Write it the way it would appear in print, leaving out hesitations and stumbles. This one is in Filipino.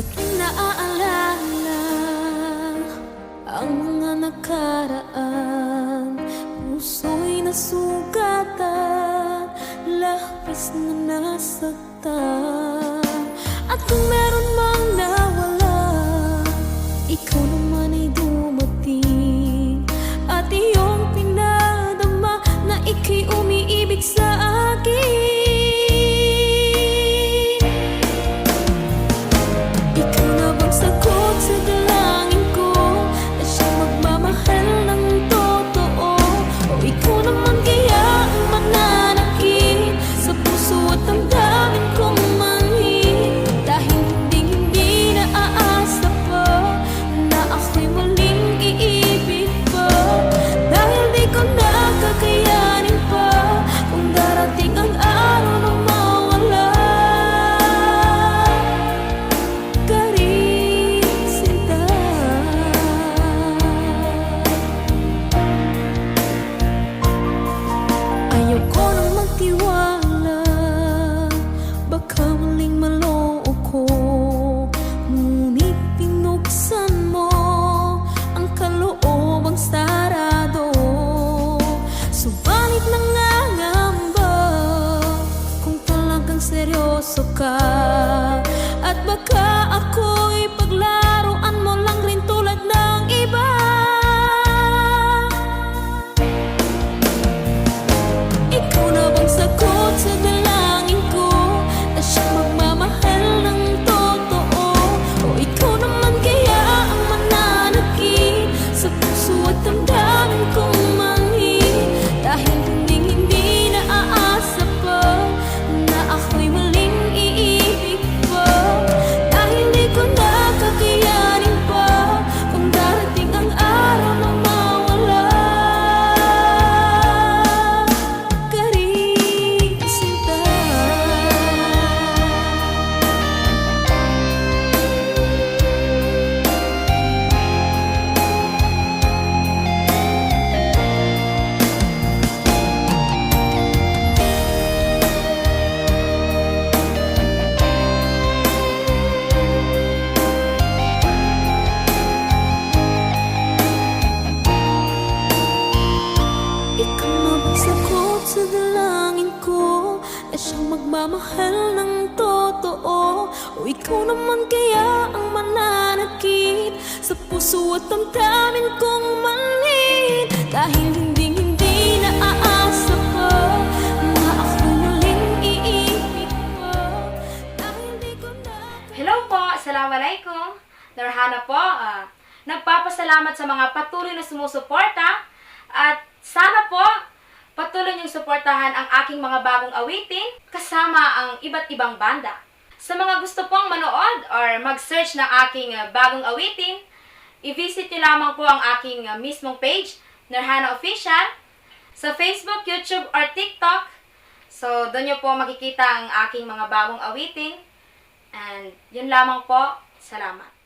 Sa tuwing naaalala ang mga nakaraan, puso'y nasugatan, labis na nasaktan. At kung meron mang nawala, ikaw naman ay dumating, at iyong pinadama na ika'y umiibig sa akin. Ikaw na bang sagot sa dalangin ko, na siyang magmamahal ng totoo? O ikaw naman kaya ang mananakit sa puso at damdamin kong manhid? Dahil hindi na aasa pa na ako'y muling iibig pa. Dahil di ko na kakayanin pa kung darating ang araw na mawala ka rin, sinta. Ayaw ko nang magtiwala, baka muling maloo ko. Ngunit pinuksan mo ang kaloobang sarado. Subalit nangangamba kung talagang seryoso ka, at baka ako'y paglaruan mo lang rin tulad ng iba. Ikaw na bang sagot sa dalangin ko, na siyang magmamahal ng totoo? O ikaw naman kaya ang mananakit sa puso at damdamin kong manhid? Dahil hindi na aasa pa na ako'y muling iibig pa. Dahil di ko na kakayanin pa kung darating ang araw na mawala ka rin, sinta. Ikaw na bang sagot sa dalangin ko, na siyang magmamahal ng totoo? O ikaw naman kaya ang mananakit sa puso at damdamin kong manhid? Dahil hindi na aasa pa na ako'y muling iibig pa. Dahil di ko na... Hello po! Assalamualaikum! Narhana po. Nagpapasalamat sa mga patuloy na sumusuporta, at sana po patuloy niyong suportahan ang aking mga bagong awitin kasama ang iba't ibang banda. Sa mga gusto pong manood or mag-search ng aking bagong awitin, i-visit niyo lamang po ang aking mismong page, Narhana Official, sa Facebook, YouTube, or TikTok. So, doon niyo po makikita ang aking mga bagong awitin. And yun lamang po. Salamat.